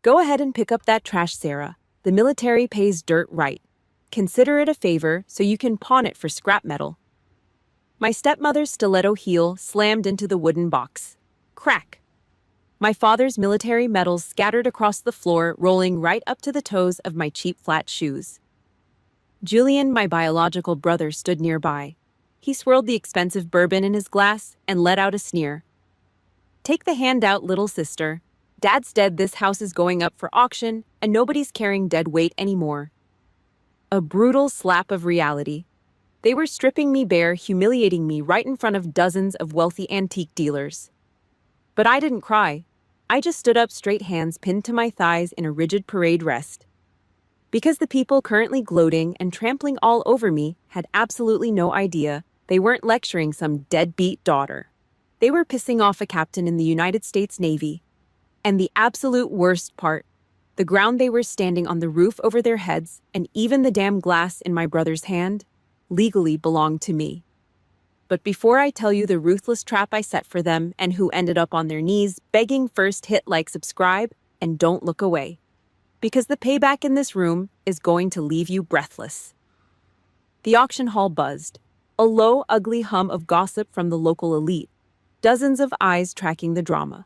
Go ahead and pick up that trash, Sarah. The military pays dirt right. Consider it a favor so you can pawn it for scrap metal. My stepmother's stiletto heel slammed into the wooden box. Crack! My father's military medals scattered across the floor, rolling right up to the toes of my cheap flat shoes. Julian, my biological brother, stood nearby. He swirled the expensive bourbon in his glass and let out a sneer. Take the handout, little sister. Dad's dead, this house is going up for auction, and nobody's carrying dead weight anymore. A brutal slap of reality. They were stripping me bare, humiliating me right in front of dozens of wealthy antique dealers. But I didn't cry. I just stood up straight, hands pinned to my thighs in a rigid parade rest. Because the people currently gloating and trampling all over me had absolutely no idea they weren't lecturing some deadbeat daughter. They were pissing off a captain in the United States Navy. And the absolute worst part, the ground they were standing on, the roof over their heads, and even the damn glass in my brother's hand, legally belonged to me. But before I tell you the ruthless trap I set for them and who ended up on their knees begging, first hit like, subscribe, and don't look away. Because the payback in this room is going to leave you breathless. The auction hall buzzed, a low, ugly hum of gossip from the local elite, dozens of eyes tracking the drama.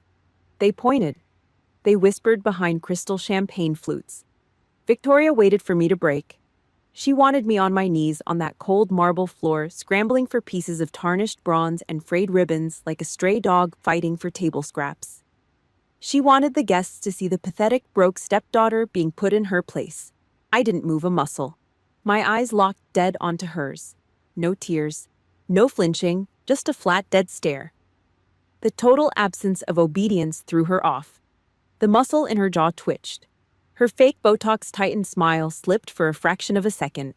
They pointed. They whispered behind crystal champagne flutes. Victoria waited for me to break. She wanted me on my knees on that cold marble floor, scrambling for pieces of tarnished bronze and frayed ribbons like a stray dog fighting for table scraps. She wanted the guests to see the pathetic, broke stepdaughter being put in her place. I didn't move a muscle. My eyes locked dead onto hers. No tears, no flinching, just a flat, dead stare. The total absence of obedience threw her off. The muscle in her jaw twitched. Her fake Botox-tightened smile slipped for a fraction of a second.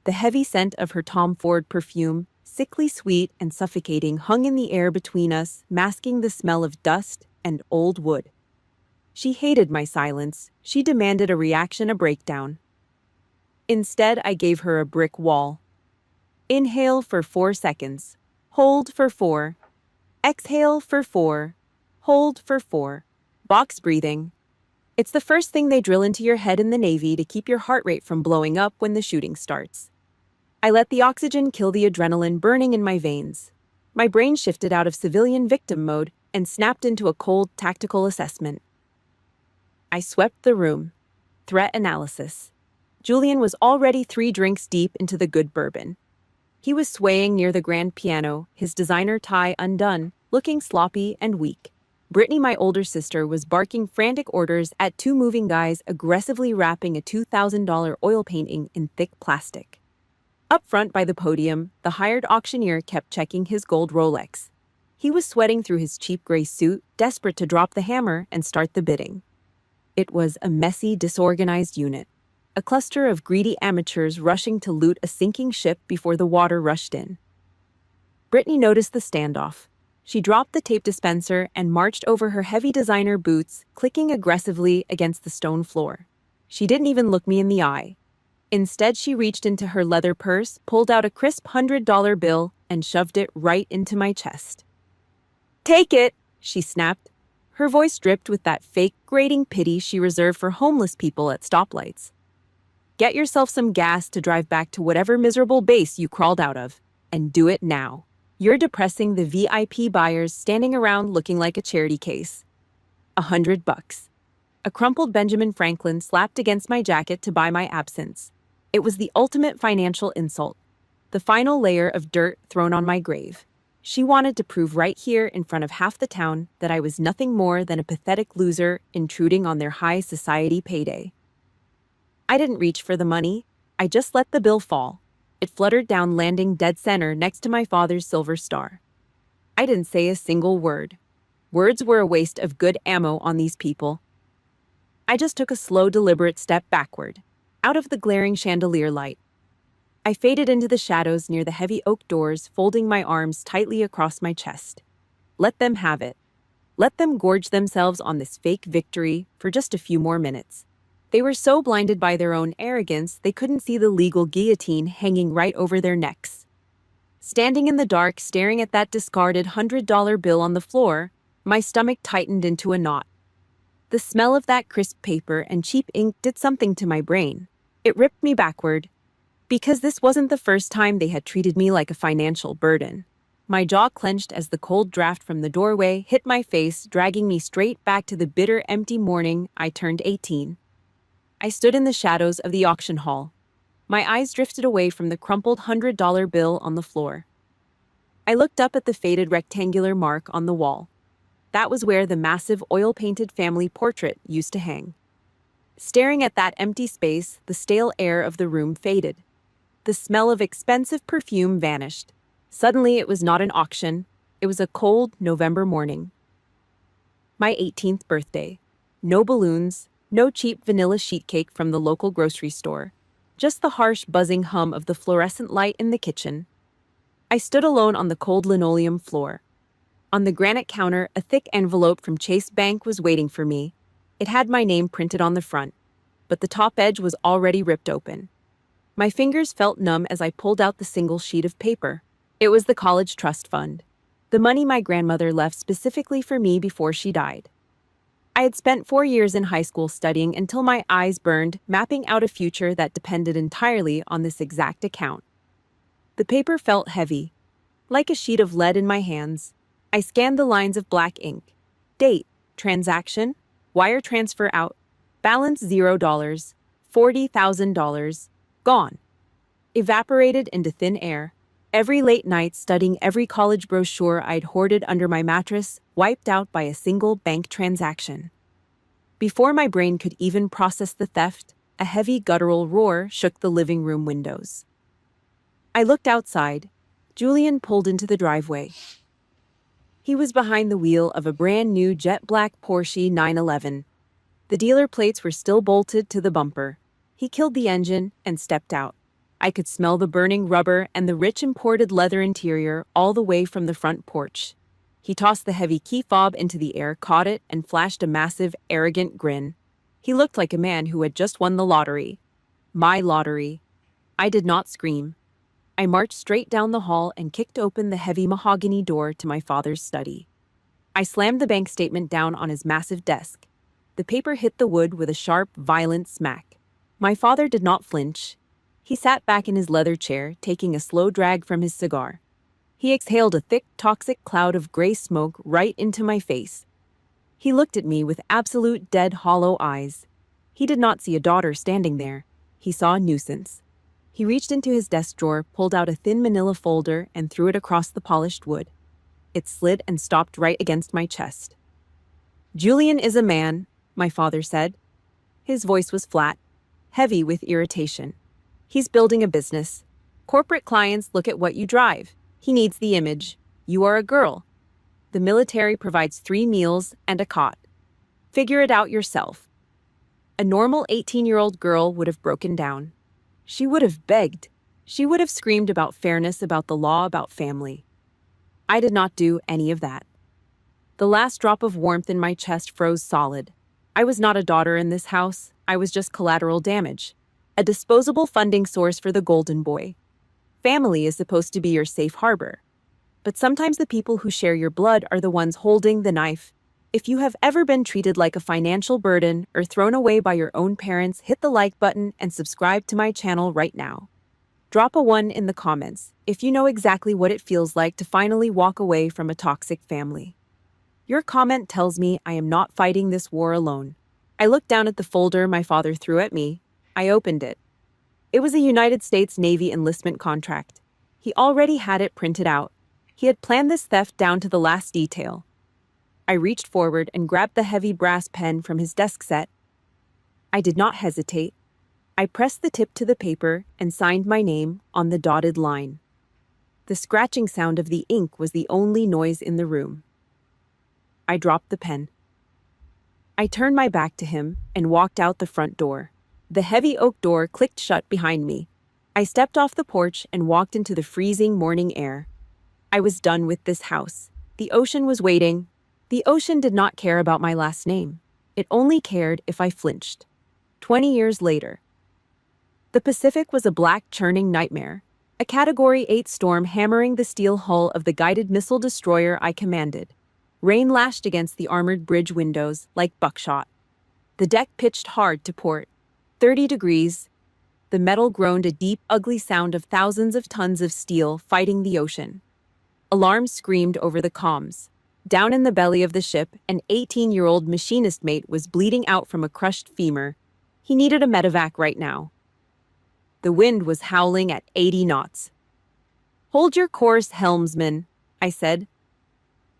The heavy scent of her Tom Ford perfume, sickly sweet and suffocating, hung in the air between us, masking the smell of dust and old wood. She hated my silence. She demanded a reaction, a breakdown. Instead, I gave her a brick wall. Inhale for 4 seconds. Hold for 4. Exhale for 4. Hold for 4. Box breathing. It's the first thing they drill into your head in the Navy to keep your heart rate from blowing up when the shooting starts. I let the oxygen kill the adrenaline burning in my veins. My brain shifted out of civilian victim mode and snapped into a cold, tactical assessment. I swept the room. Threat analysis. Julian was already 3 drinks deep into the good bourbon. He was swaying near the grand piano, his designer tie undone, looking sloppy and weak. Brittany, my older sister, was barking frantic orders at 2 moving guys aggressively wrapping a $2,000 oil painting in thick plastic. Up front by the podium, the hired auctioneer kept checking his gold Rolex. He was sweating through his cheap gray suit, desperate to drop the hammer and start the bidding. It was a messy, disorganized unit. A cluster of greedy amateurs rushing to loot a sinking ship before the water rushed in. Brittany noticed the standoff. She dropped the tape dispenser and marched over her heavy designer boots, clicking aggressively against the stone floor. She didn't even look me in the eye. Instead, she reached into her leather purse, pulled out a crisp $100 bill, and shoved it right into my chest. "Take it," she snapped. Her voice dripped with that fake, grating pity she reserved for homeless people at stoplights. "Get yourself some gas to drive back to whatever miserable base you crawled out of, and do it now. You're depressing the VIP buyers standing around looking like a charity case." $100. A crumpled Benjamin Franklin slapped against my jacket to buy my absence. It was the ultimate financial insult. The final layer of dirt thrown on my grave. She wanted to prove right here in front of half the town that I was nothing more than a pathetic loser intruding on their high society payday. I didn't reach for the money. I just let the bill fall. It fluttered down, landing dead center next to my father's silver star. I didn't say a single word. Words were a waste of good ammo on these people. I just took a slow, deliberate step backward, out of the glaring chandelier light. I faded into the shadows near the heavy oak doors, folding my arms tightly across my chest. Let them have it. Let them gorge themselves on this fake victory for just a few more minutes. They were so blinded by their own arrogance, they couldn't see the legal guillotine hanging right over their necks. Standing in the dark, staring at that discarded $100 bill on the floor, my stomach tightened into a knot. The smell of that crisp paper and cheap ink did something to my brain. It ripped me backward. Because this wasn't the first time they had treated me like a financial burden. My jaw clenched as the cold draft from the doorway hit my face, dragging me straight back to the bitter, empty morning I turned 18. I stood in the shadows of the auction hall. My eyes drifted away from the crumpled $100 bill on the floor. I looked up at the faded rectangular mark on the wall. That was where the massive oil-painted family portrait used to hang. Staring at that empty space, the stale air of the room faded. The smell of expensive perfume vanished. Suddenly, it was not an auction. It was a cold November morning. My 18th birthday. No balloons, no cheap vanilla sheet cake from the local grocery store. Just the harsh, buzzing hum of the fluorescent light in the kitchen. I stood alone on the cold linoleum floor. On the granite counter, a thick envelope from Chase Bank was waiting for me. It had my name printed on the front, but the top edge was already ripped open. My fingers felt numb as I pulled out the single sheet of paper. It was the college trust fund, the money my grandmother left specifically for me before she died. I had spent 4 years in high school studying until my eyes burned, mapping out a future that depended entirely on this exact account. The paper felt heavy, like a sheet of lead in my hands. I scanned the lines of black ink. Date, transaction, wire transfer out, balance $0, $40,000, gone. Evaporated into thin air. Every late night studying every college brochure I'd hoarded under my mattress, wiped out by a single bank transaction. Before my brain could even process the theft, a heavy guttural roar shook the living room windows. I looked outside. Julian pulled into the driveway. He was behind the wheel of a brand new jet black Porsche 911. The dealer plates were still bolted to the bumper. He killed the engine and stepped out. I could smell the burning rubber and the rich imported leather interior all the way from the front porch. He tossed the heavy key fob into the air, caught it, and flashed a massive, arrogant grin. He looked like a man who had just won the lottery. My lottery. I did not scream. I marched straight down the hall and kicked open the heavy mahogany door to my father's study. I slammed the bank statement down on his massive desk. The paper hit the wood with a sharp, violent smack. My father did not flinch. He sat back in his leather chair, taking a slow drag from his cigar. He exhaled a thick, toxic cloud of gray smoke right into my face. He looked at me with absolute dead, hollow eyes. He did not see a daughter standing there. He saw a nuisance. He reached into his desk drawer, pulled out a thin manila folder, and threw it across the polished wood. It slid and stopped right against my chest. "Julian is a man," my father said. His voice was flat, heavy with irritation. "He's building a business. Corporate clients look at what you drive. He needs the image. You are a girl. The military provides 3 meals and a cot. Figure it out yourself." A normal 18-year-old girl would have broken down. She would have begged. She would have screamed about fairness, about the law, about family. I did not do any of that. The last drop of warmth in my chest froze solid. I was not a daughter in this house. I was just collateral damage. A disposable funding source for the golden boy. Family is supposed to be your safe harbor. But sometimes the people who share your blood are the ones holding the knife. If you have ever been treated like a financial burden or thrown away by your own parents, hit the like button and subscribe to my channel right now. Drop a 1 in the comments if you know exactly what it feels like to finally walk away from a toxic family. Your comment tells me I am not fighting this war alone. I looked down at the folder my father threw at me. I opened it. It was a United States Navy enlistment contract. He already had it printed out. He had planned this theft down to the last detail. I reached forward and grabbed the heavy brass pen from his desk set. I did not hesitate. I pressed the tip to the paper and signed my name on the dotted line. The scratching sound of the ink was the only noise in the room. I dropped the pen. I turned my back to him and walked out the front door. The heavy oak door clicked shut behind me. I stepped off the porch and walked into the freezing morning air. I was done with this house. The ocean was waiting. The ocean did not care about my last name. It only cared if I flinched. 20 years later. The Pacific was a black, churning nightmare. A Category 8 storm hammering the steel hull of the guided missile destroyer I commanded. Rain lashed against the armored bridge windows like buckshot. The deck pitched hard to port. 30 degrees. The metal groaned a deep, ugly sound of thousands of tons of steel fighting the ocean. Alarms screamed over the comms. Down in the belly of the ship, an 18-year-old machinist mate was bleeding out from a crushed femur. He needed a medevac right now. The wind was howling at 80 knots. "Hold your course, helmsman," I said.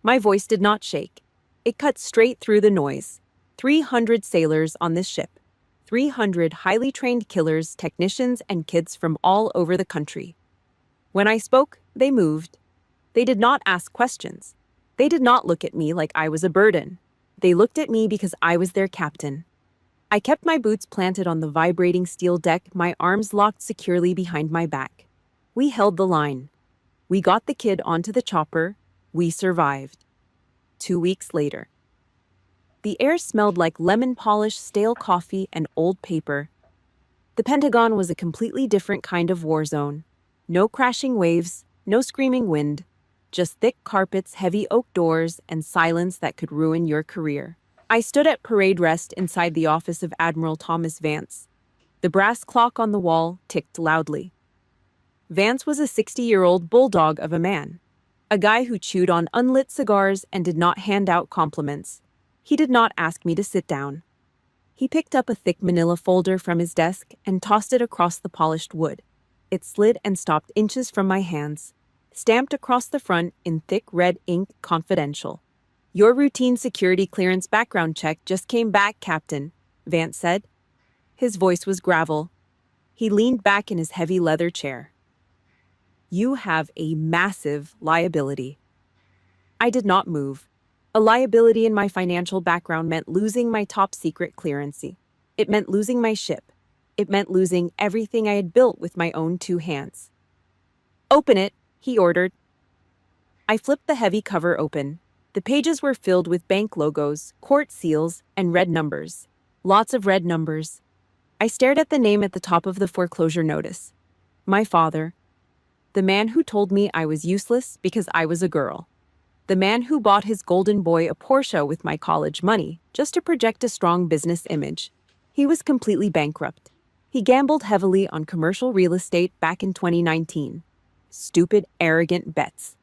My voice did not shake. It cut straight through the noise. 300 sailors on this ship. 300 highly trained killers, technicians, and kids from all over the country. When I spoke, they moved. They did not ask questions. They did not look at me like I was a burden. They looked at me because I was their captain. I kept my boots planted on the vibrating steel deck, my arms locked securely behind my back. We held the line. We got the kid onto the chopper. We survived. 2 weeks later. The air smelled like lemon polish, stale coffee, and old paper. The Pentagon was a completely different kind of war zone. No crashing waves, no screaming wind, just thick carpets, heavy oak doors, and silence that could ruin your career. I stood at parade rest inside the office of Admiral Thomas Vance. The brass clock on the wall ticked loudly. Vance was a 60-year-old bulldog of a man. A guy who chewed on unlit cigars and did not hand out compliments. He did not ask me to sit down. He picked up a thick manila folder from his desk and tossed it across the polished wood. It slid and stopped inches from my hands. Stamped across the front in thick red ink, "Confidential." "Your routine security clearance background check just came back, Captain," Vance said. His voice was gravel. He leaned back in his heavy leather chair. "You have a massive liability." I did not move. A liability in my financial background meant losing my top secret clearancy. It meant losing my ship. It meant losing everything I had built with my own 2 hands. "Open it," he ordered. I flipped the heavy cover open. The pages were filled with bank logos, court seals, and red numbers. Lots of red numbers. I stared at the name at the top of the foreclosure notice. My father. The man who told me I was useless because I was a girl. The man who bought his golden boy a Porsche with my college money just to project a strong business image. He was completely bankrupt. He gambled heavily on commercial real estate back in 2019. Stupid, arrogant bets.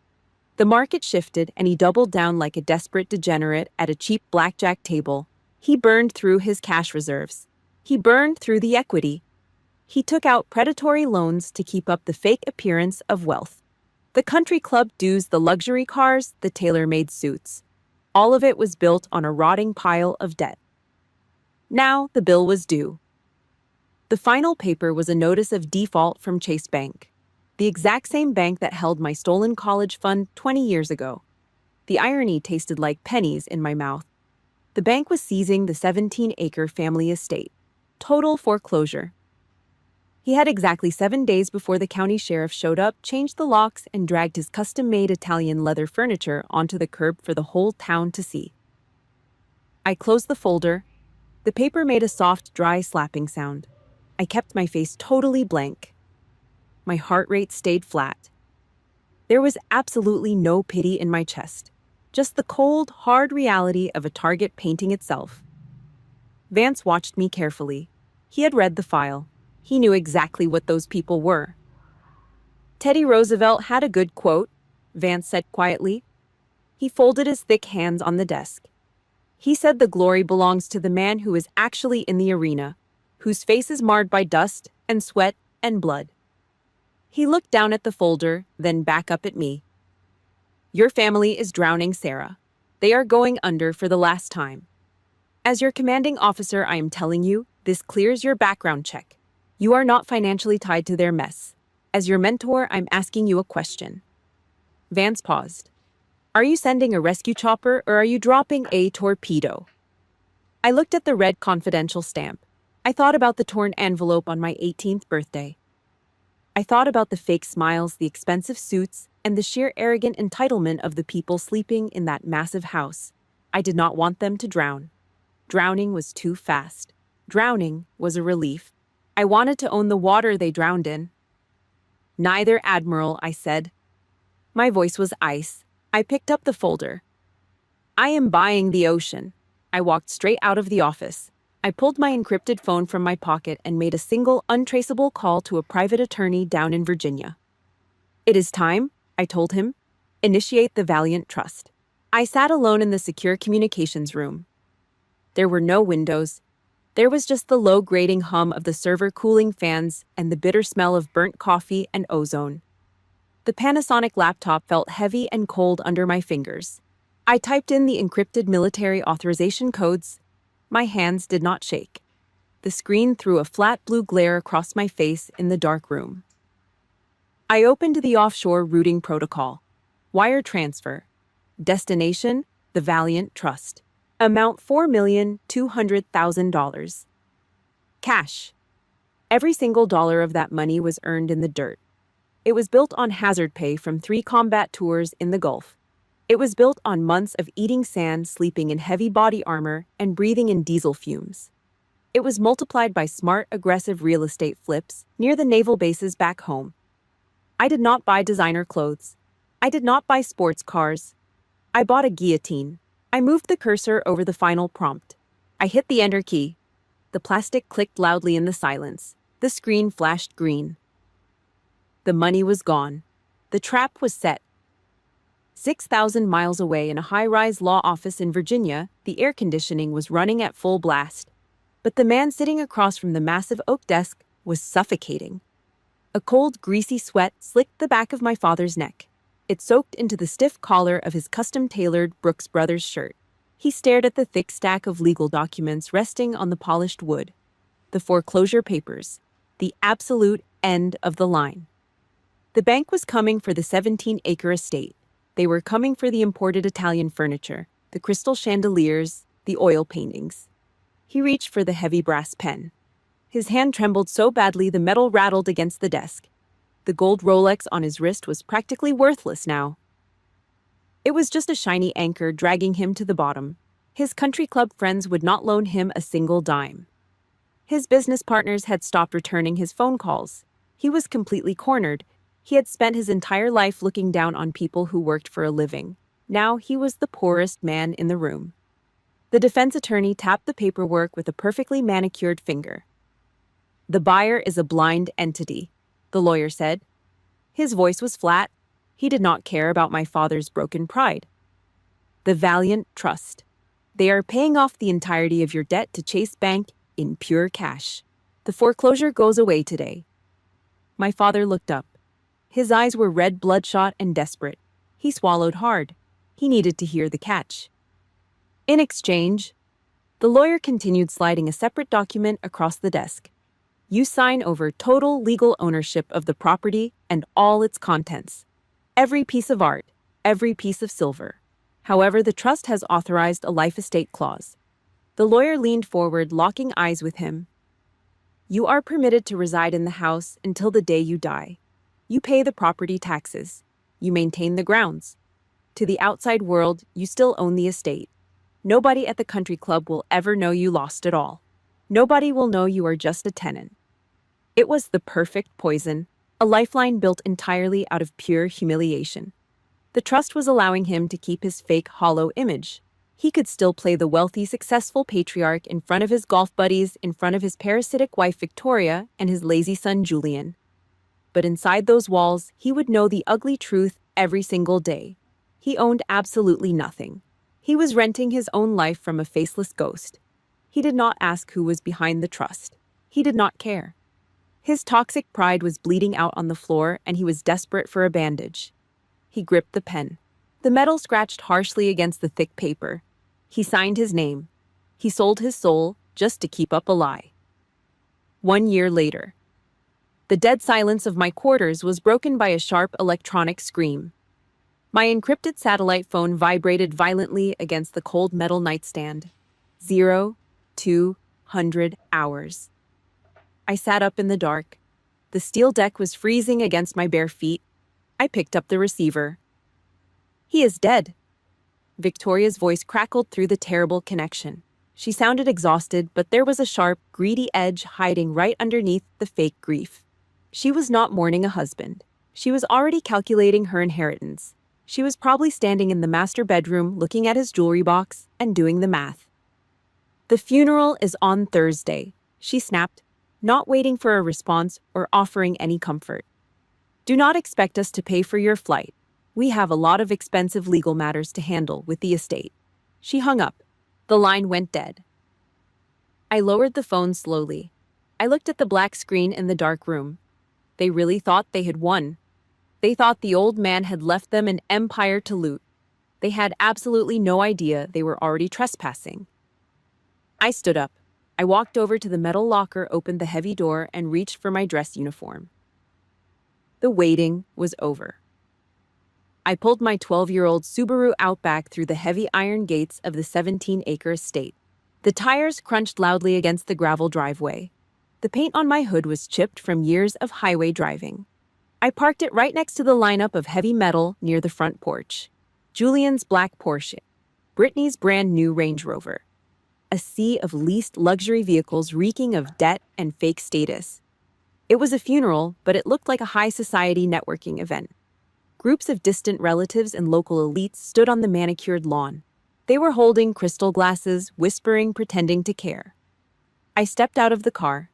The market shifted and he doubled down like a desperate degenerate at a cheap blackjack table. He burned through his cash reserves. He burned through the equity. He took out predatory loans to keep up the fake appearance of wealth. The country club dues, the luxury cars, the tailor-made suits. All of it was built on a rotting pile of debt. Now the bill was due. The final paper was a notice of default from Chase Bank, the exact same bank that held my stolen college fund 20 years ago. The irony tasted like pennies in my mouth. The bank was seizing the 17-acre family estate. Total foreclosure. He had exactly 7 days before the county sheriff showed up, changed the locks, and dragged his custom-made Italian leather furniture onto the curb for the whole town to see. I closed the folder. The paper made a soft, dry slapping sound. I kept my face totally blank. My heart rate stayed flat. There was absolutely no pity in my chest, just the cold, hard reality of a target painting itself. Vance watched me carefully. He had read the file. He knew exactly what those people were. "Teddy Roosevelt had a good quote," Vance said quietly. He folded his thick hands on the desk. He said the glory belongs to the man who is actually in the arena, whose face is marred by dust and sweat and blood. He looked down at the folder, then back up at me. "Your family is drowning, Sarah. They are going under for the last time. As your commanding officer, I am telling you, this clears your background check. You are not financially tied to their mess. As your mentor, I'm asking you a question." Vance paused. "Are you sending a rescue chopper or are you dropping a torpedo?" I looked at the red confidential stamp. I thought about the torn envelope on my 18th birthday. I thought about the fake smiles, the expensive suits, and the sheer arrogant entitlement of the people sleeping in that massive house. I did not want them to drown. Drowning was too fast. Drowning was a relief. I wanted to own the water they drowned in. "Neither, Admiral," I said. My voice was ice. I picked up the folder. "I am buying the ocean." I walked straight out of the office. I pulled my encrypted phone from my pocket and made a single, untraceable call to a private attorney down in Virginia. "It is time," I told him. "Initiate the Valiant Trust." I sat alone in the secure communications room. There were no windows. There was just the low grating hum of the server cooling fans and the bitter smell of burnt coffee and ozone. The Panasonic laptop felt heavy and cold under my fingers. I typed in the encrypted military authorization codes. My hands did not shake. The screen threw a flat blue glare across my face in the dark room. I opened the offshore routing protocol. Wire transfer. Destination, the Valiant Trust. Amount $4,200,000. Cash. Every single dollar of that money was earned in the dirt. It was built on hazard pay from 3 combat tours in the Gulf. It was built on months of eating sand, sleeping in heavy body armor, and breathing in diesel fumes. It was multiplied by smart, aggressive real estate flips near the naval bases back home. I did not buy designer clothes. I did not buy sports cars. I bought a guillotine. I moved the cursor over the final prompt. I hit the enter key. The plastic clicked loudly in the silence. The screen flashed green. The money was gone. The trap was set. 6,000 miles away in a high-rise law office in Virginia, the air conditioning was running at full blast. But the man sitting across from the massive oak desk was suffocating. A cold, greasy sweat slicked the back of my father's neck. It soaked into the stiff collar of his custom-tailored Brooks Brothers shirt. He stared at the thick stack of legal documents resting on the polished wood. The foreclosure papers. The absolute end of the line. The bank was coming for the 17-acre estate. They were coming for the imported Italian furniture, the crystal chandeliers, the oil paintings. He reached for the heavy brass pen. His hand trembled so badly the metal rattled against the desk. The gold Rolex on his wrist was practically worthless now. It was just a shiny anchor dragging him to the bottom. His country club friends would not loan him a single dime. His business partners had stopped returning his phone calls. He was completely cornered. He had spent his entire life looking down on people who worked for a living. Now he was the poorest man in the room. The defense attorney tapped the paperwork with a perfectly manicured finger. "The buyer is a blind entity," the lawyer said. His voice was flat. He did not care about my father's broken pride. "The Valiant Trust. They are paying off the entirety of your debt to Chase Bank in pure cash. The foreclosure goes away today." My father looked up. His eyes were red, bloodshot, and desperate. He swallowed hard. He needed to hear the catch. "In exchange," the lawyer continued, sliding a separate document across the desk, "you sign over total legal ownership of the property and all its contents. Every piece of art, every piece of silver. However, the trust has authorized a life estate clause." The lawyer leaned forward, locking eyes with him. "You are permitted to reside in the house until the day you die. You pay the property taxes. You maintain the grounds. To the outside world, you still own the estate. Nobody at the country club will ever know you lost it all. Nobody will know you are just a tenant." It was the perfect poison, a lifeline built entirely out of pure humiliation. The trust was allowing him to keep his fake, hollow image. He could still play the wealthy, successful patriarch in front of his golf buddies, in front of his parasitic wife Victoria and his lazy son Julian. But inside those walls, he would know the ugly truth every single day. He owned absolutely nothing. He was renting his own life from a faceless ghost. He did not ask who was behind the trust. He did not care. His toxic pride was bleeding out on the floor, and he was desperate for a bandage. He gripped the pen. The metal scratched harshly against the thick paper. He signed his name. He sold his soul just to keep up a lie. 1 year later. The dead silence of my quarters was broken by a sharp electronic scream. My encrypted satellite phone vibrated violently against the cold metal nightstand. 0200 hours. I sat up in the dark. The steel deck was freezing against my bare feet. I picked up the receiver. "He is dead." Victoria's voice crackled through the terrible connection. She sounded exhausted, but there was a sharp, greedy edge hiding right underneath the fake grief. She was not mourning a husband. She was already calculating her inheritance. She was probably standing in the master bedroom looking at his jewelry box and doing the math. The funeral is on Thursday, she snapped, not waiting for a response or offering any comfort. Do not expect us to pay for your flight. We have a lot of expensive legal matters to handle with the estate. She hung up. The line went dead. I lowered the phone slowly. I looked at the black screen in the dark room. They really thought they had won. They thought the old man had left them an empire to loot. They had absolutely no idea they were already trespassing. I stood up. I walked over to the metal locker, opened the heavy door, and reached for my dress uniform. The waiting was over. I pulled my 12-year-old Subaru Outback through the heavy iron gates of the 17-acre estate. The tires crunched loudly against the gravel driveway. The paint on my hood was chipped from years of highway driving. I parked it right next to the lineup of heavy metal near the front porch. Julian's black Porsche. Brittany's brand new Range Rover. A sea of leased luxury vehicles reeking of debt and fake status. It was a funeral, but it looked like a high society networking event. Groups of distant relatives and local elites stood on the manicured lawn. They were holding crystal glasses, whispering, pretending to care. I stepped out of the car.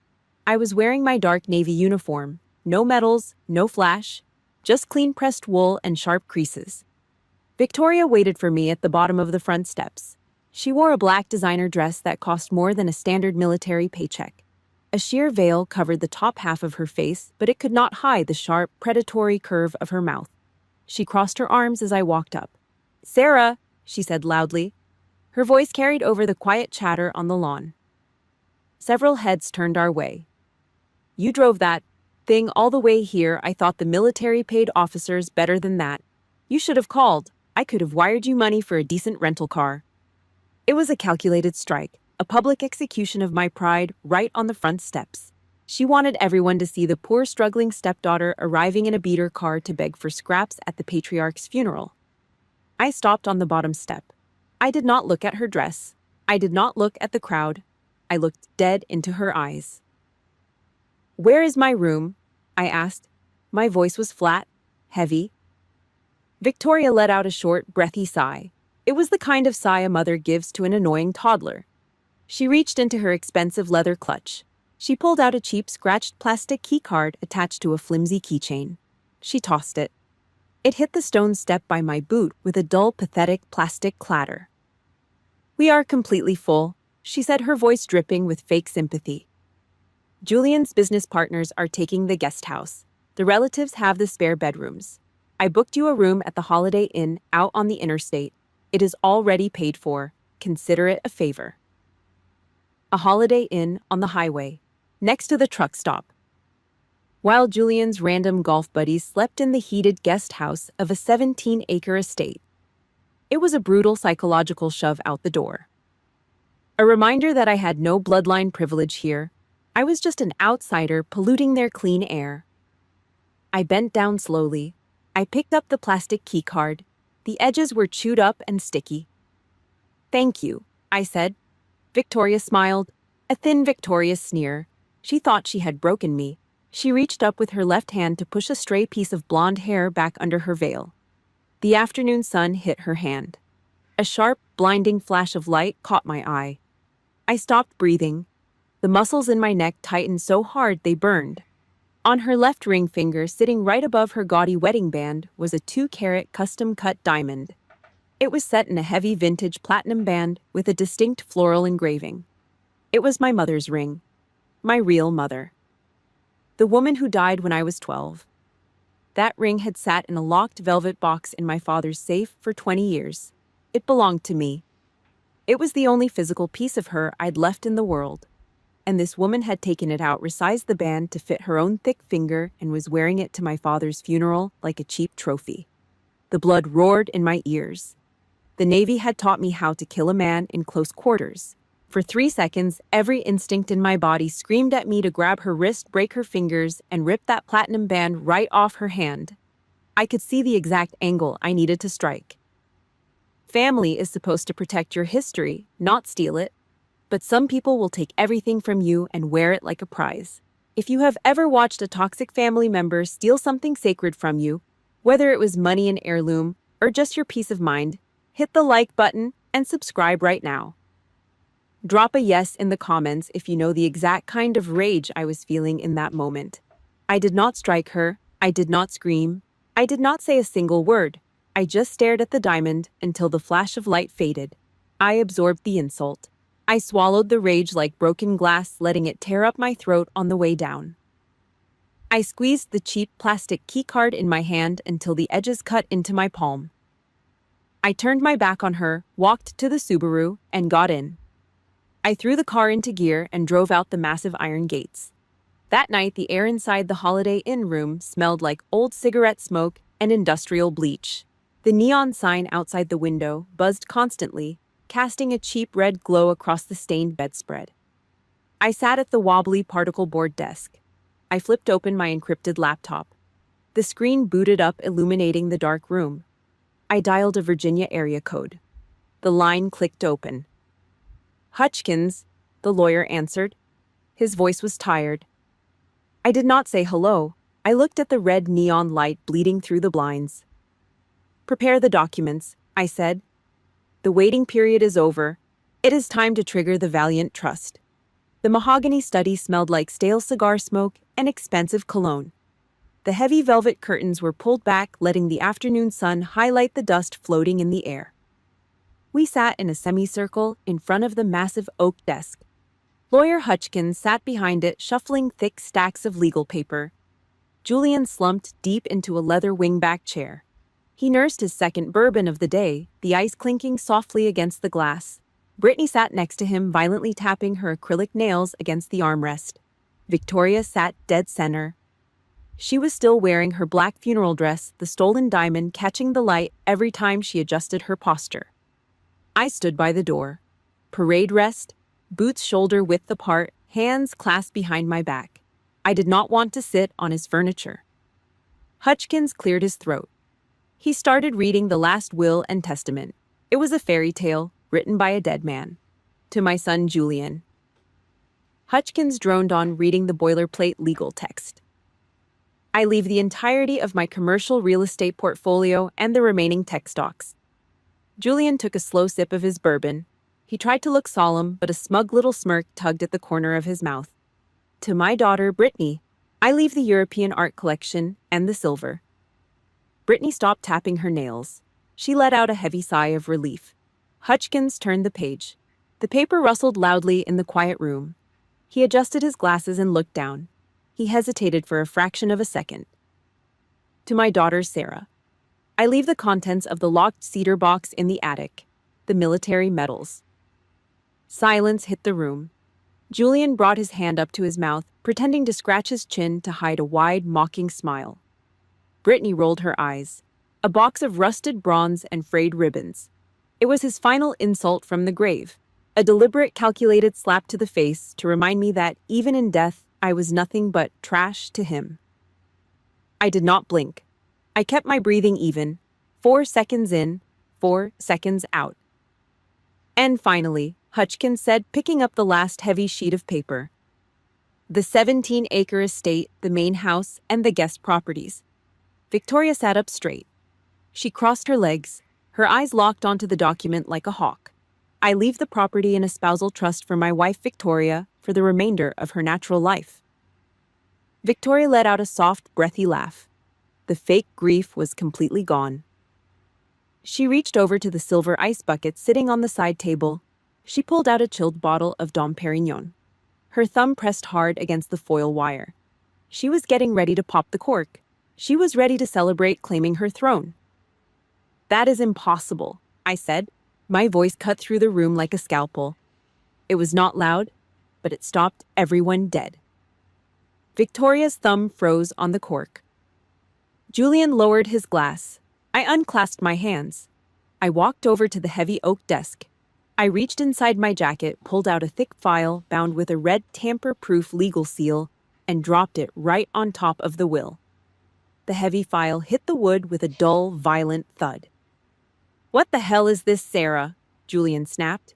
I was wearing my dark navy uniform. No medals, no flash, just clean-pressed wool and sharp creases. Victoria waited for me at the bottom of the front steps. She wore a black designer dress that cost more than a standard military paycheck. A sheer veil covered the top half of her face, but it could not hide the sharp, predatory curve of her mouth. She crossed her arms as I walked up. "Sarah," she said loudly. Her voice carried over the quiet chatter on the lawn. Several heads turned our way. "You drove that thing all the way here. I thought the military paid officers better than that. You should have called. I could have wired you money for a decent rental car." It was a calculated strike, a public execution of my pride right on the front steps. She wanted everyone to see the poor struggling stepdaughter arriving in a beater car to beg for scraps at the patriarch's funeral. I stopped on the bottom step. I did not look at her dress. I did not look at the crowd. I looked dead into her eyes. "Where is my room?" I asked. My voice was flat, heavy. Victoria let out a short, breathy sigh. It was the kind of sigh a mother gives to an annoying toddler. She reached into her expensive leather clutch. She pulled out a cheap, scratched plastic keycard attached to a flimsy keychain. She tossed it. It hit the stone step by my boot with a dull, pathetic plastic clatter. "We are completely full," she said, her voice dripping with fake sympathy. "Julian's business partners are taking the guest house. The relatives have the spare bedrooms. I booked you a room at the Holiday Inn out on the interstate. It is already paid for. Consider it a favor." A Holiday Inn on the highway, next to the truck stop. While Julian's random golf buddies slept in the heated guest house of a 17-acre estate. It was a brutal psychological shove out the door. A reminder that I had no bloodline privilege here. I was just an outsider polluting their clean air. I bent down slowly. I picked up the plastic keycard. The edges were chewed up and sticky. "Thank you," I said. Victoria smiled, a thin, victorious sneer. She thought she had broken me. She reached up with her left hand to push a stray piece of blonde hair back under her veil. The afternoon sun hit her hand. A sharp, blinding flash of light caught my eye. I stopped breathing. The muscles in my neck tightened so hard they burned. On her left ring finger, sitting right above her gaudy wedding band, was a 2-carat custom-cut diamond. It was set in a heavy vintage platinum band with a distinct floral engraving. It was my mother's ring. My real mother. The woman who died when I was 12. That ring had sat in a locked velvet box in my father's safe for 20 years. It belonged to me. It was the only physical piece of her I'd left in the world. And this woman had taken it out, resized the band to fit her own thick finger, and was wearing it to my father's funeral like a cheap trophy. The blood roared in my ears. The Navy had taught me how to kill a man in close quarters. For 3 seconds, every instinct in my body screamed at me to grab her wrist, break her fingers, and rip that platinum band right off her hand. I could see the exact angle I needed to strike. Family is supposed to protect your history, not steal it. But some people will take everything from you and wear it like a prize. If you have ever watched a toxic family member steal something sacred from you, whether it was money, an heirloom, or just your peace of mind, hit the like button and subscribe right now. Drop a yes in the comments if you know the exact kind of rage I was feeling in that moment. I did not strike her, I did not scream, I did not say a single word. I just stared at the diamond until the flash of light faded. I absorbed the insult. I swallowed the rage like broken glass, letting it tear up my throat on the way down. I squeezed the cheap plastic keycard in my hand until the edges cut into my palm. I turned my back on her, walked to the Subaru, and got in. I threw the car into gear and drove out the massive iron gates. That night, the air inside the Holiday Inn room smelled like old cigarette smoke and industrial bleach. The neon sign outside the window buzzed constantly, casting a cheap red glow across the stained bedspread. I sat at the wobbly particle board desk. I flipped open my encrypted laptop. The screen booted up, illuminating the dark room. I dialed a Virginia area code. The line clicked open. "Hutchkins," the lawyer answered. His voice was tired. I did not say hello. I looked at the red neon light bleeding through the blinds. "Prepare the documents," I said. "The waiting period is over. It is time to trigger the Valiant Trust." The mahogany study smelled like stale cigar smoke and expensive cologne. The heavy velvet curtains were pulled back, letting the afternoon sun highlight the dust floating in the air. We sat in a semicircle in front of the massive oak desk. Lawyer Hutchkins sat behind it, shuffling thick stacks of legal paper. Julian slumped deep into a leather wingback chair. He nursed his second bourbon of the day, the ice clinking softly against the glass. Brittany sat next to him, violently tapping her acrylic nails against the armrest. Victoria sat dead center. She was still wearing her black funeral dress, the stolen diamond catching the light every time she adjusted her posture. I stood by the door. Parade rest, boots shoulder-width apart, hands clasped behind my back. I did not want to sit on his furniture. Hutchkins cleared his throat. He started reading the last will and testament. It was a fairy tale, written by a dead man. "To my son Julian." Hutchkins droned on, reading the boilerplate legal text. "I leave the entirety of my commercial real estate portfolio and the remaining tech stocks." Julian took a slow sip of his bourbon. He tried to look solemn, but a smug little smirk tugged at the corner of his mouth. "To my daughter, Brittany, I leave the European art collection and the silver." Brittany stopped tapping her nails. She let out a heavy sigh of relief. Hutchkins turned the page. The paper rustled loudly in the quiet room. He adjusted his glasses and looked down. He hesitated for a fraction of a second. "To my daughter, Sarah. I leave the contents of the locked cedar box in the attic, the military medals." Silence hit the room. Julian brought his hand up to his mouth, pretending to scratch his chin to hide a wide, mocking smile. Brittany rolled her eyes. A box of rusted bronze and frayed ribbons. It was his final insult from the grave, a deliberate, calculated slap to the face to remind me that, even in death, I was nothing but trash to him. I did not blink. I kept my breathing even, 4 seconds in, 4 seconds out. "And finally," Hutchkins said, picking up the last heavy sheet of paper. "The 17-acre estate, the main house, and the guest properties." Victoria sat up straight. She crossed her legs, her eyes locked onto the document like a hawk. "I leave the property in a spousal trust for my wife, Victoria, for the remainder of her natural life." Victoria let out a soft, breathy laugh. The fake grief was completely gone. She reached over to the silver ice bucket sitting on the side table. She pulled out a chilled bottle of Dom Perignon. Her thumb pressed hard against the foil wire. She was getting ready to pop the cork. She was ready to celebrate claiming her throne. "That is impossible," I said. My voice cut through the room like a scalpel. It was not loud, but it stopped everyone dead. Victoria's thumb froze on the cork. Julian lowered his glass. I unclasped my hands. I walked over to the heavy oak desk. I reached inside my jacket, pulled out a thick file bound with a red tamper-proof legal seal, and dropped it right on top of the will. The heavy file hit the wood with a dull, violent thud. "What the hell is this, Sarah?" Julian snapped.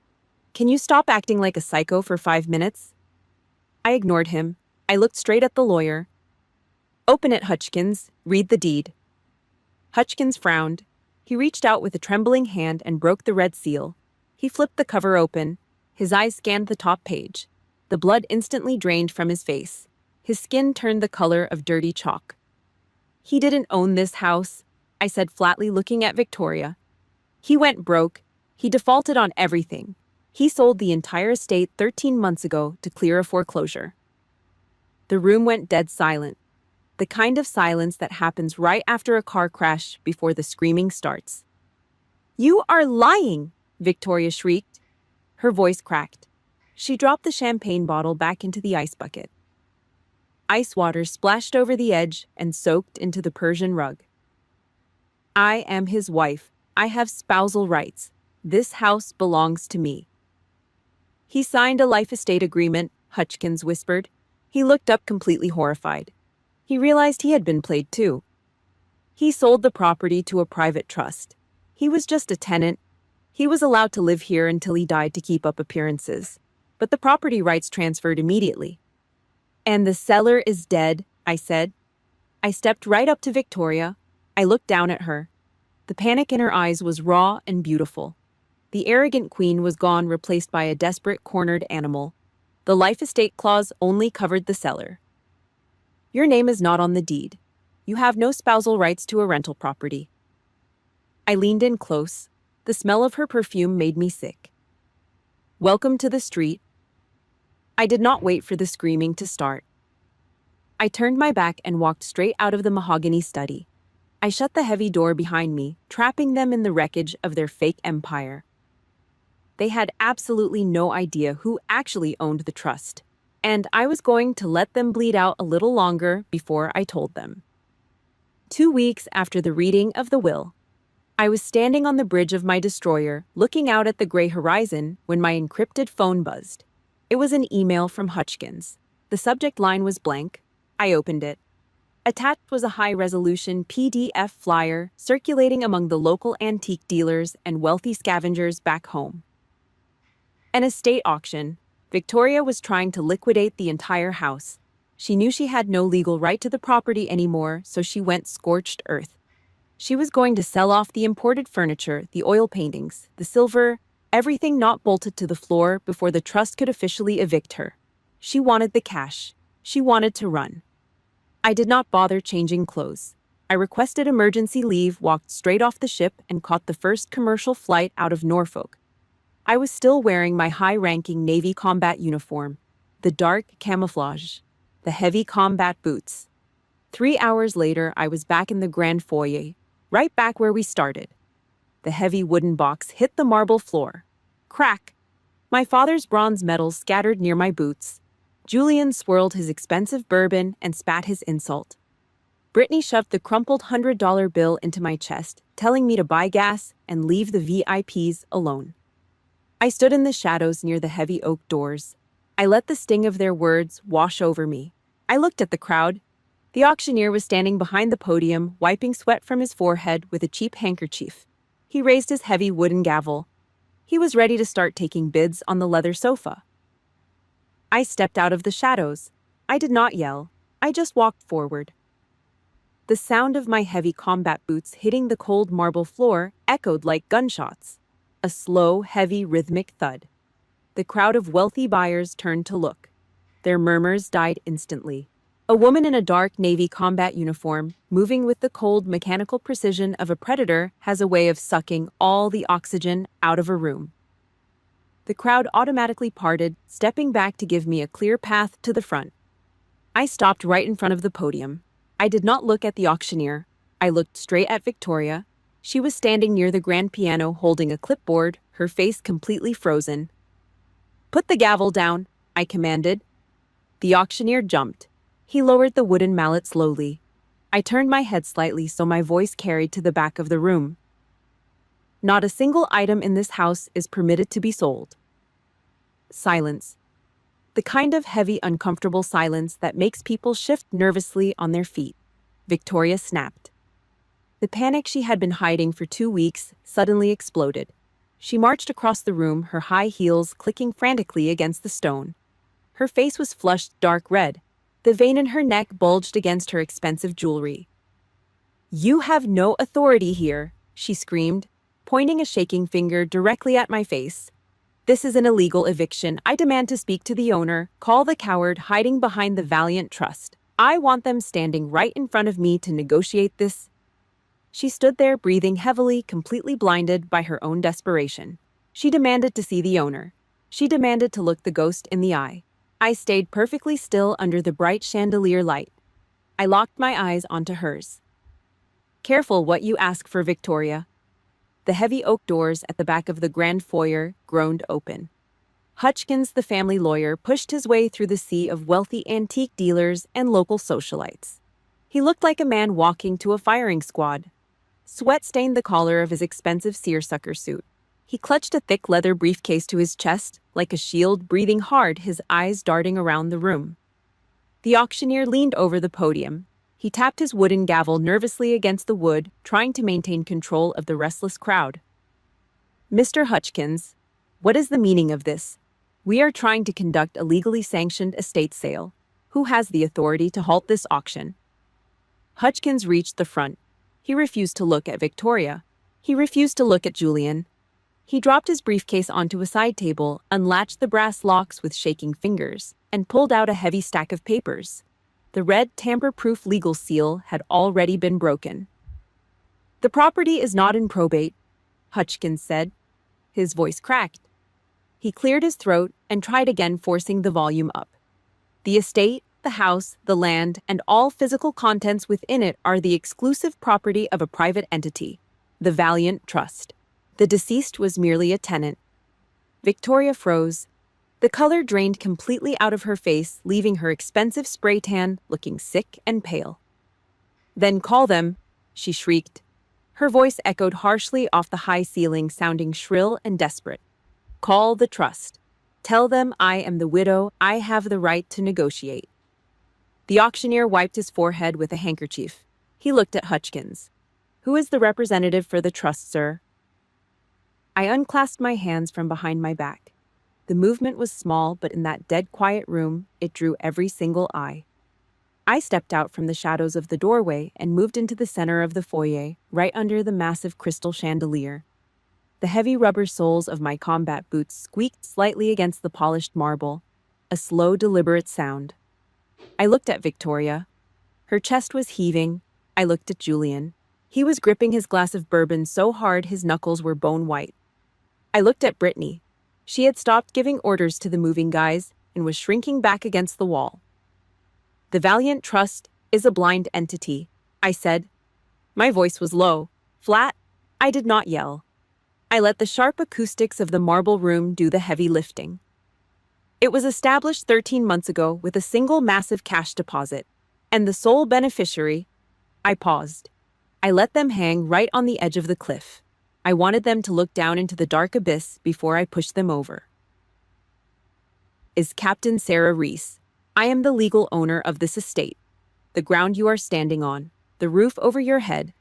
"Can you stop acting like a psycho for 5 minutes?" I ignored him. I looked straight at the lawyer. "Open it, Hutchkins. Read the deed." Hutchkins frowned. He reached out with a trembling hand and broke the red seal. He flipped the cover open. His eyes scanned the top page. The blood instantly drained from his face. His skin turned the color of dirty chalk. "He didn't own this house," I said flatly, looking at Victoria. "He went broke. He defaulted on everything. He sold the entire estate 13 months ago to clear a foreclosure." The room went dead silent. The kind of silence that happens right after a car crash before the screaming starts. "You are lying!" Victoria shrieked. Her voice cracked. She dropped the champagne bottle back into the ice bucket. Ice water splashed over the edge and soaked into the Persian rug. "I am his wife. I have spousal rights. This house belongs to me." "He signed a life estate agreement," Hutchkins whispered. He looked up completely horrified. He realized he had been played too. "He sold the property to a private trust. He was just a tenant. He was allowed to live here until he died to keep up appearances. But the property rights transferred immediately." "And the seller is dead," I said. I stepped right up to Victoria. I looked down at her. The panic in her eyes was raw and beautiful. The arrogant queen was gone, replaced by a desperate, cornered animal. The life estate clause only covered the seller. "Your name is not on the deed. You have no spousal rights to a rental property." I leaned in close. The smell of her perfume made me sick. "Welcome to the street." I did not wait for the screaming to start. I turned my back and walked straight out of the mahogany study. I shut the heavy door behind me, trapping them in the wreckage of their fake empire. They had absolutely no idea who actually owned the trust, and I was going to let them bleed out a little longer before I told them. 2 weeks after the reading of the will, I was standing on the bridge of my destroyer, looking out at the gray horizon, when my encrypted phone buzzed. It was an email from Hutchkins. The subject line was blank. I opened it. Attached was a high-resolution PDF flyer circulating among the local antique dealers and wealthy scavengers back home. An estate auction. Victoria was trying to liquidate the entire house. She knew she had no legal right to the property anymore, so she went scorched earth. She was going to sell off the imported furniture, the oil paintings, the silver, everything not bolted to the floor before the trust could officially evict her. She wanted the cash. She wanted to run. I did not bother changing clothes. I requested emergency leave, walked straight off the ship, and caught the first commercial flight out of Norfolk. I was still wearing my high-ranking Navy combat uniform, the dark camouflage, the heavy combat boots. 3 hours later, I was back in the grand foyer, right back where we started. The heavy wooden box hit the marble floor. Crack! My father's bronze medals scattered near my boots. Julian swirled his expensive bourbon and spat his insult. Brittany shoved the crumpled $100 bill into my chest, telling me to buy gas and leave the VIPs alone. I stood in the shadows near the heavy oak doors. I let the sting of their words wash over me. I looked at the crowd. The auctioneer was standing behind the podium, wiping sweat from his forehead with a cheap handkerchief. He raised his heavy wooden gavel. He was ready to start taking bids on the leather sofa. I stepped out of the shadows. I did not yell. I just walked forward. The sound of my heavy combat boots hitting the cold marble floor echoed like gunshots. A slow, heavy, rhythmic thud. The crowd of wealthy buyers turned to look. Their murmurs died instantly. A woman in a dark navy combat uniform, moving with the cold, mechanical precision of a predator, has a way of sucking all the oxygen out of a room. The crowd automatically parted, stepping back to give me a clear path to the front. I stopped right in front of the podium. I did not look at the auctioneer. I looked straight at Victoria. She was standing near the grand piano holding a clipboard, her face completely frozen. "Put the gavel down," I commanded. The auctioneer jumped. He lowered the wooden mallet slowly. I turned my head slightly so my voice carried to the back of the room. "Not a single item in this house is permitted to be sold." Silence. The kind of heavy, uncomfortable silence that makes people shift nervously on their feet. Victoria snapped. The panic she had been hiding for 2 weeks suddenly exploded. She marched across the room, her high heels clicking frantically against the stone. Her face was flushed dark red. The vein in her neck bulged against her expensive jewelry. "You have no authority here," she screamed, pointing a shaking finger directly at my face. This is an illegal eviction. I demand to speak to the owner. Call the coward hiding behind the valiant trust. I want them standing right in front of me to negotiate this. She stood there, breathing heavily, completely blinded by her own desperation. She demanded to see the owner. She demanded to look the ghost in the eye. I stayed perfectly still under the bright chandelier light. I locked my eyes onto hers. Careful what you ask for, Victoria. The heavy oak doors at the back of the grand foyer groaned open. Hutchkins, the family lawyer, pushed his way through the sea of wealthy antique dealers and local socialites. He looked like a man walking to a firing squad. Sweat stained the collar of his expensive seersucker suit. He clutched a thick leather briefcase to his chest, like a shield, breathing hard, his eyes darting around the room. The auctioneer leaned over the podium. He tapped his wooden gavel nervously against the wood, trying to maintain control of the restless crowd. Mr. Hutchkins, what is the meaning of this? We are trying to conduct a legally sanctioned estate sale. Who has the authority to halt this auction? Hutchkins reached the front. He refused to look at Victoria. He refused to look at Julian. He dropped his briefcase onto a side table, unlatched the brass locks with shaking fingers, and pulled out a heavy stack of papers. The red tamper-proof legal seal had already been broken. The property is not in probate, Hutchkins said. His voice cracked. He cleared his throat and tried again, forcing the volume up. The estate, the house, the land, and all physical contents within it are the exclusive property of a private entity, the Valiant Trust. The deceased was merely a tenant. Victoria froze. The color drained completely out of her face, leaving her expensive spray tan looking sick and pale. Then call them, she shrieked. Her voice echoed harshly off the high ceiling, sounding shrill and desperate. Call the trust. Tell them I am the widow. I have the right to negotiate. The auctioneer wiped his forehead with a handkerchief. He looked at Hutchkins. Who is the representative for the trust, sir? I unclasped my hands from behind my back. The movement was small, but in that dead quiet room, it drew every single eye. I stepped out from the shadows of the doorway and moved into the center of the foyer, right under the massive crystal chandelier. The heavy rubber soles of my combat boots squeaked slightly against the polished marble, a slow, deliberate sound. I looked at Victoria. Her chest was heaving. I looked at Julian. He was gripping his glass of bourbon so hard his knuckles were bone white. I looked at Brittany. She had stopped giving orders to the moving guys and was shrinking back against the wall. The Valiant Trust is a blind entity, I said. My voice was low, flat. I did not yell. I let the sharp acoustics of the marble room do the heavy lifting. It was established 13 months ago with a single massive cash deposit, and the sole beneficiary. I paused. I let them hang right on the edge of the cliff. I wanted them to look down into the dark abyss before I pushed them over. Is Captain Sarah Reese. I am the legal owner of this estate. The ground you are standing on, the roof over your head,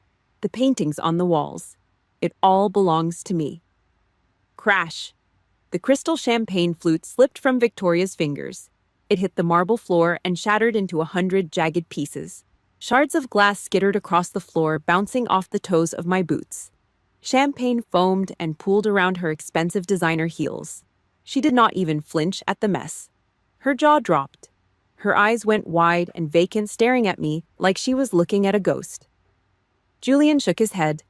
the paintings on the walls. It all belongs to me. Crash. The crystal champagne flute slipped from Victoria's fingers. It hit the marble floor and shattered into 100 jagged pieces. Shards of glass skittered across the floor, bouncing off the toes of my boots. Champagne foamed and pooled around her expensive designer heels. She did not even flinch at the mess. Her jaw dropped. Her eyes went wide and vacant, staring at me like she was looking at a ghost. Julian shook his head.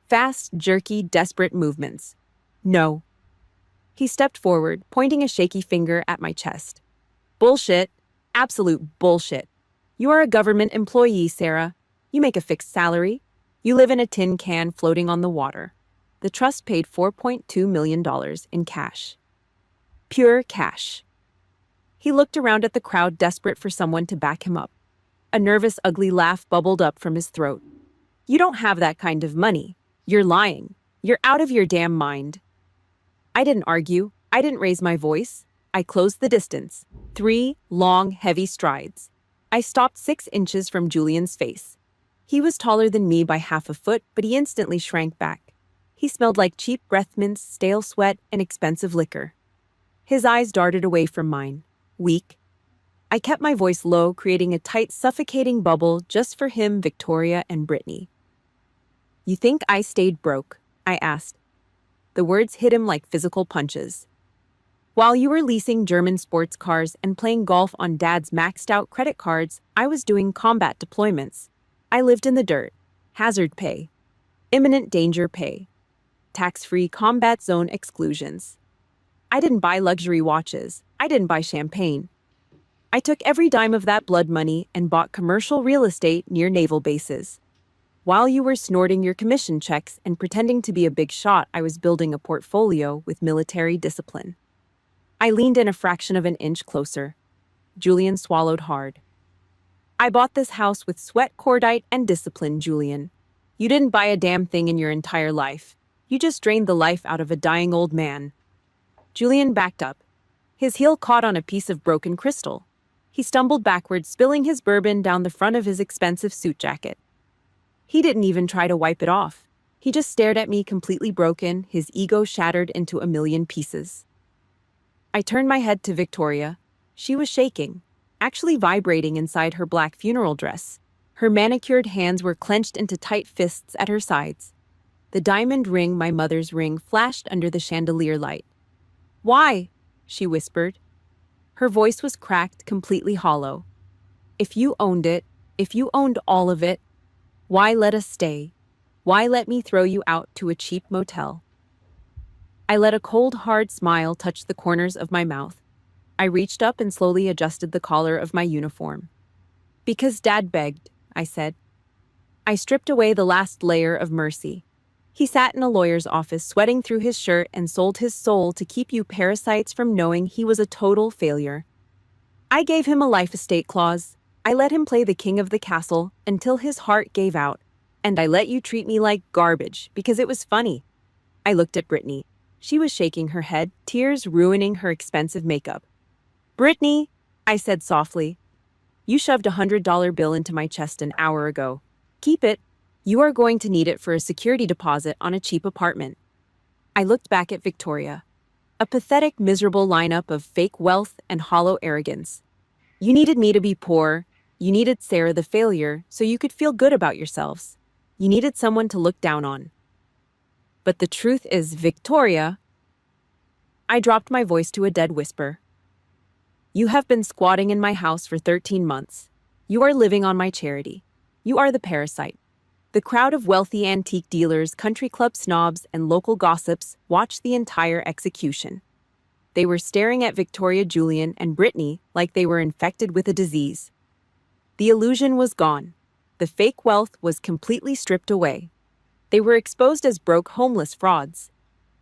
Fast, jerky, desperate movements. No. He stepped forward, pointing a shaky finger at my chest. Bullshit. Absolute bullshit. You are a government employee, Sarah. You make a fixed salary. You live in a tin can floating on the water. The trust paid $4.2 million in cash. Pure cash. He looked around at the crowd, desperate for someone to back him up. A nervous, ugly laugh bubbled up from his throat. You don't have that kind of money. You're lying. You're out of your damn mind. I didn't argue. I didn't raise my voice. I closed the distance. 3 long, heavy strides. I stopped 6 inches from Julian's face. He was taller than me by half a foot, but he instantly shrank back. He smelled like cheap breath mints, stale sweat, and expensive liquor. His eyes darted away from mine. Weak. I kept my voice low, creating a tight, suffocating bubble just for him, Victoria, and Brittany. You think I stayed broke? I asked. The words hit him like physical punches. While you were leasing German sports cars and playing golf on Dad's maxed-out credit cards, I was doing combat deployments. I lived in the dirt. Hazard pay. Imminent danger pay. Tax-free combat zone exclusions. I didn't buy luxury watches. I didn't buy champagne. I took every dime of that blood money and bought commercial real estate near naval bases. While you were snorting your commission checks and pretending to be a big shot, I was building a portfolio with military discipline. I leaned in a fraction of an inch closer. Julian swallowed hard. I bought this house with sweat, cordite, and discipline, Julian. You didn't buy a damn thing in your entire life. You just drained the life out of a dying old man. Julian backed up. His heel caught on a piece of broken crystal. He stumbled backwards, spilling his bourbon down the front of his expensive suit jacket. He didn't even try to wipe it off. He just stared at me, completely broken, his ego shattered into a million pieces. I turned my head to Victoria. She was shaking, actually vibrating inside her black funeral dress. Her manicured hands were clenched into tight fists at her sides. The diamond ring, my mother's ring, flashed under the chandelier light. "Why?" she whispered. Her voice was cracked, completely hollow. "If you owned it, if you owned all of it, why let us stay? Why let me throw you out to a cheap motel?" I let a cold, hard smile touch the corners of my mouth. I reached up and slowly adjusted the collar of my uniform. "Because Dad begged," I said. I stripped away the last layer of mercy. He sat in a lawyer's office, sweating through his shirt, and sold his soul to keep you parasites from knowing he was a total failure. I gave him a life estate clause. I let him play the king of the castle until his heart gave out, and I let you treat me like garbage because it was funny. I looked at Brittany. She was shaking her head, tears ruining her expensive makeup. "Brittany," I said softly, "you shoved $100 bill into my chest an hour ago. Keep it. You are going to need it for a security deposit on a cheap apartment." I looked back at Victoria. A pathetic, miserable lineup of fake wealth and hollow arrogance. You needed me to be poor. You needed Sarah the failure so you could feel good about yourselves. You needed someone to look down on. But the truth is, Victoria, I dropped my voice to a dead whisper. You have been squatting in my house for 13 months. You are living on my charity. You are the parasite. The crowd of wealthy antique dealers, country club snobs, and local gossips watched the entire execution. They were staring at Victoria, Julian, and Brittany like they were infected with a disease. The illusion was gone. The fake wealth was completely stripped away. They were exposed as broke, homeless frauds.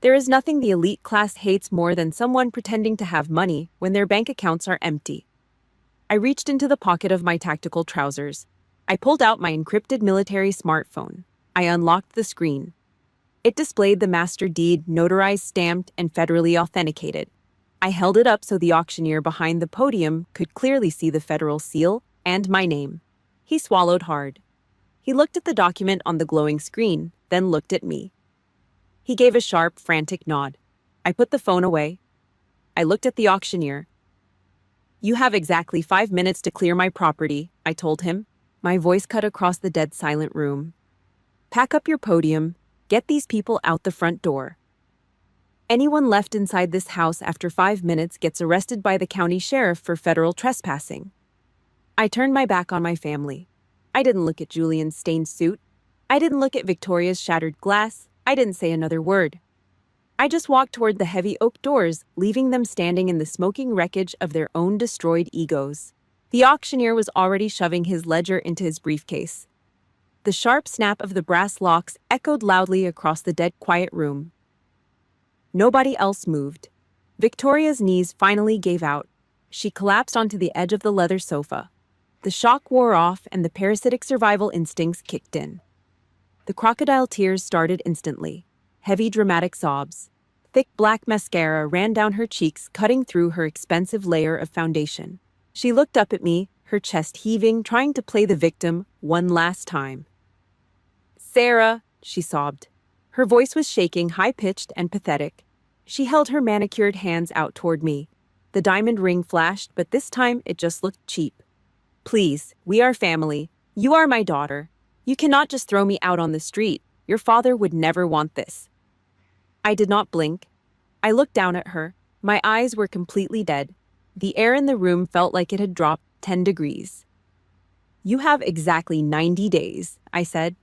There is nothing the elite class hates more than someone pretending to have money when their bank accounts are empty. I reached into the pocket of my tactical trousers. I pulled out my encrypted military smartphone. I unlocked the screen. It displayed the master deed, notarized, stamped, and federally authenticated. I held it up so the auctioneer behind the podium could clearly see the federal seal and my name. He swallowed hard. He looked at the document on the glowing screen, then looked at me. He gave a sharp, frantic nod. I put the phone away. I looked at the auctioneer. "You have exactly 5 minutes to clear my property," I told him. My voice cut across the dead silent room. "Pack up your podium. Get these people out the front door. Anyone left inside this house after 5 minutes gets arrested by the county sheriff for federal trespassing." I turned my back on my family. I didn't look at Julian's stained suit. I didn't look at Victoria's shattered glass. I didn't say another word. I just walked toward the heavy oak doors, leaving them standing in the smoking wreckage of their own destroyed egos. The auctioneer was already shoving his ledger into his briefcase. The sharp snap of the brass locks echoed loudly across the dead quiet room. Nobody else moved. Victoria's knees finally gave out. She collapsed onto the edge of the leather sofa. The shock wore off and the parasitic survival instincts kicked in. The crocodile tears started instantly. Heavy, dramatic sobs. Thick black mascara ran down her cheeks, cutting through her expensive layer of foundation. She looked up at me, her chest heaving, trying to play the victim one last time. "Sarah," she sobbed. Her voice was shaking, high-pitched and pathetic. She held her manicured hands out toward me. The diamond ring flashed, but this time it just looked cheap. "Please, we are family. You are my daughter. You cannot just throw me out on the street. Your father would never want this." I did not blink. I looked down at her. My eyes were completely dead. The air in the room felt like it had dropped 10 degrees. "You have exactly 90 days," I said.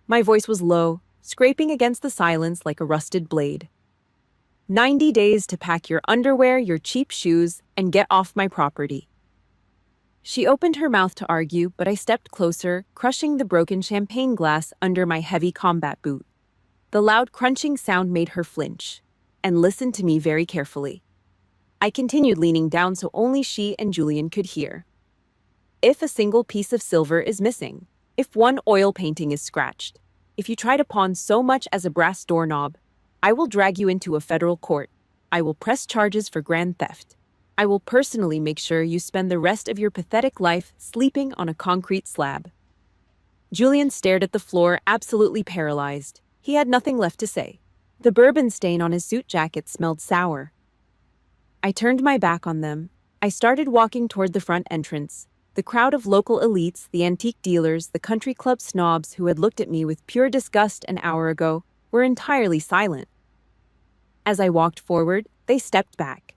My voice was low, scraping against the silence like a rusted blade. 90 days to pack your underwear, your cheap shoes, and get off my property. She opened her mouth to argue, but I stepped closer, crushing the broken champagne glass under my heavy combat boot. The loud crunching sound made her flinch, and listened to me very carefully. I continued leaning down so only she and Julian could hear. "If a single piece of silver is missing, if one oil painting is scratched, if you try to pawn so much as a brass doorknob, I will drag you into a federal court. I will press charges for grand theft. I will personally make sure you spend the rest of your pathetic life sleeping on a concrete slab." Julian stared at the floor, absolutely paralyzed. He had nothing left to say. The bourbon stain on his suit jacket smelled sour. I turned my back on them. I started walking toward the front entrance. The crowd of local elites, the antique dealers, the country club snobs who had looked at me with pure disgust an hour ago, were entirely silent. As I walked forward, they stepped back.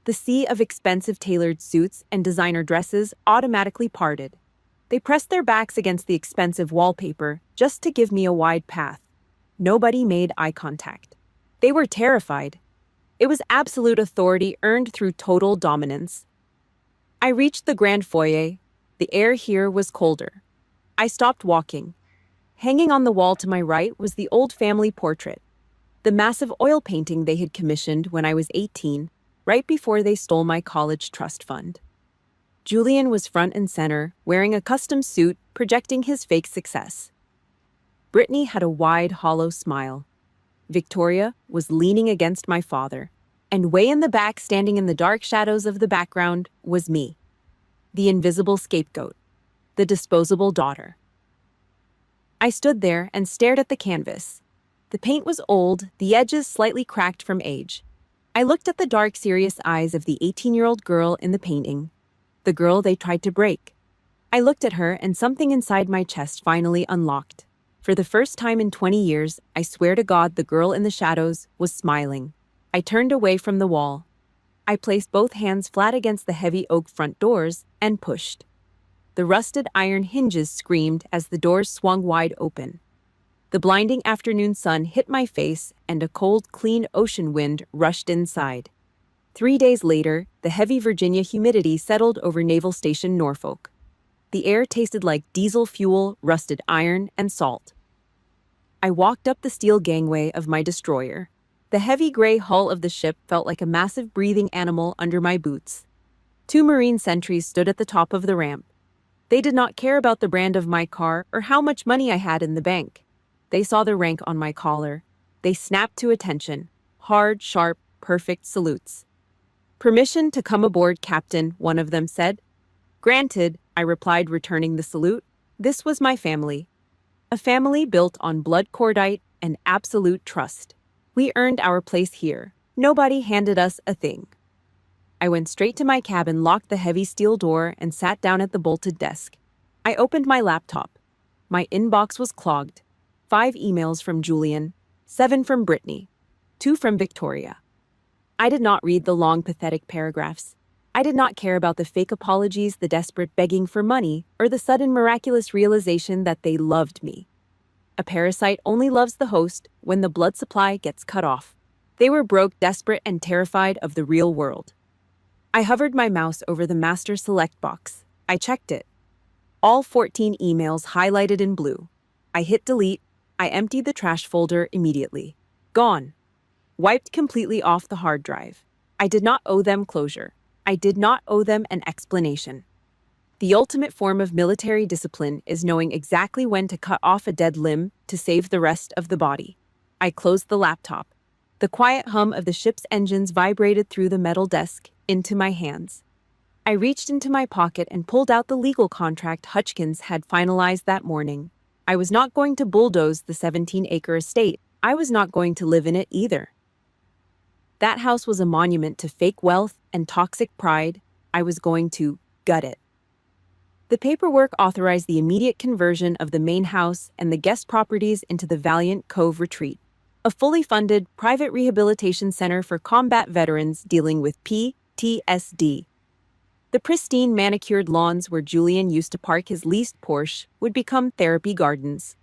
The sea of expensive tailored suits and designer dresses automatically parted. They pressed their backs against the expensive wallpaper just to give me a wide path. Nobody made eye contact. They were terrified. It was absolute authority earned through total dominance. I reached the grand foyer. The air here was colder. I stopped walking. Hanging on the wall to my right was the old family portrait, the massive oil painting they had commissioned when I was 18, right before they stole my college trust fund. Julian was front and center, wearing a custom suit, projecting his fake success. Brittany had a wide, hollow smile. Victoria was leaning against my father, and way in the back, standing in the dark shadows of the background, was me, the invisible scapegoat, the disposable daughter. I stood there and stared at the canvas. The paint was old, the edges slightly cracked from age. I looked at the dark, serious eyes of the 18-year-old girl in the painting, the girl they tried to break. I looked at her, and something inside my chest finally unlocked. For the first time in 20 years, I swear to God, the girl in the shadows was smiling. I turned away from the wall. I placed both hands flat against the heavy oak front doors and pushed. The rusted iron hinges screamed as the doors swung wide open. The blinding afternoon sun hit my face, and a cold, clean ocean wind rushed inside. 3 days later, the heavy Virginia humidity settled over Naval Station Norfolk. The air tasted like diesel fuel, rusted iron, and salt. I walked up the steel gangway of my destroyer. The heavy gray hull of the ship felt like a massive breathing animal under my boots. 2 Marine sentries stood at the top of the ramp. They did not care about the brand of my car or how much money I had in the bank. They saw the rank on my collar. They snapped to attention. Hard, sharp, perfect salutes. "Permission to come aboard, Captain," one of them said. "Granted," I replied, returning the salute. This was my family. A family built on blood cordite and absolute trust. We earned our place here. Nobody handed us a thing. I went straight to my cabin, locked the heavy steel door, and sat down at the bolted desk. I opened my laptop. My inbox was clogged. 5 emails from Julian, 7 from Brittany, 2 from Victoria. I did not read the long, pathetic paragraphs. I did not care about the fake apologies, the desperate begging for money, or the sudden miraculous realization that they loved me. A parasite only loves the host when the blood supply gets cut off. They were broke, desperate, and terrified of the real world. I hovered my mouse over the master select box. I checked it. All 14 emails highlighted in blue. I hit delete. I emptied the trash folder immediately. Gone. Wiped completely off the hard drive. I did not owe them closure. I did not owe them an explanation. The ultimate form of military discipline is knowing exactly when to cut off a dead limb to save the rest of the body. I closed the laptop. The quiet hum of the ship's engines vibrated through the metal desk into my hands. I reached into my pocket and pulled out the legal contract Hutchkins had finalized that morning. I was not going to bulldoze the 17-acre estate. I was not going to live in it either. That house was a monument to fake wealth and toxic pride. I was going to gut it. The paperwork authorized the immediate conversion of the main house and the guest properties into the Valiant Cove Retreat. a fully funded private rehabilitation center for combat veterans dealing with PTSD. The pristine manicured lawns where Julian used to park his leased Porsche would become therapy gardens.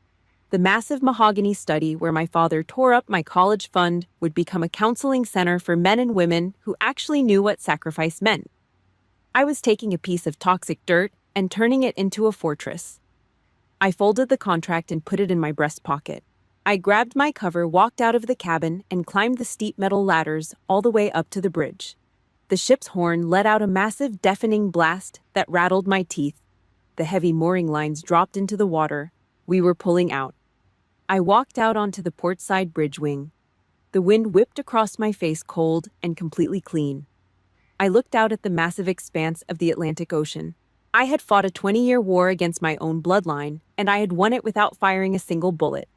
The massive mahogany study where my father tore up my college fund would become a counseling center for men and women who actually knew what sacrifice meant. I was taking a piece of toxic dirt and turning it into a fortress. I folded the contract and put it in my breast pocket. I grabbed my cover, walked out of the cabin, and climbed the steep metal ladders all the way up to the bridge. The ship's horn let out a massive, deafening blast that rattled my teeth. The heavy mooring lines dropped into the water. We were pulling out. I walked out onto the portside bridge wing. The wind whipped across my face, cold and completely clean. I looked out at the massive expanse of the Atlantic Ocean. I had fought a 20-year war against my own bloodline, and I had won it without firing a single bullet.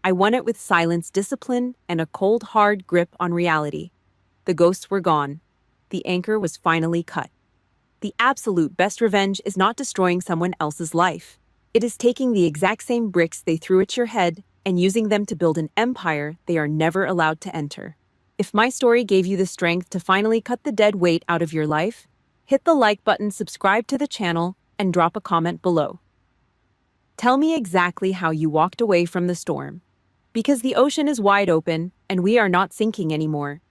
I won it with silence, discipline, and a cold, hard grip on reality. The ghosts were gone. The anchor was finally cut. The absolute best revenge is not destroying someone else's life. It is taking the exact same bricks they threw at your head and using them to build an empire they are never allowed to enter. If my story gave you the strength to finally cut the dead weight out of your life, hit the like button, subscribe to the channel, and drop a comment below. Tell me exactly how you walked away from the storm. Because the ocean is wide open and we are not sinking anymore.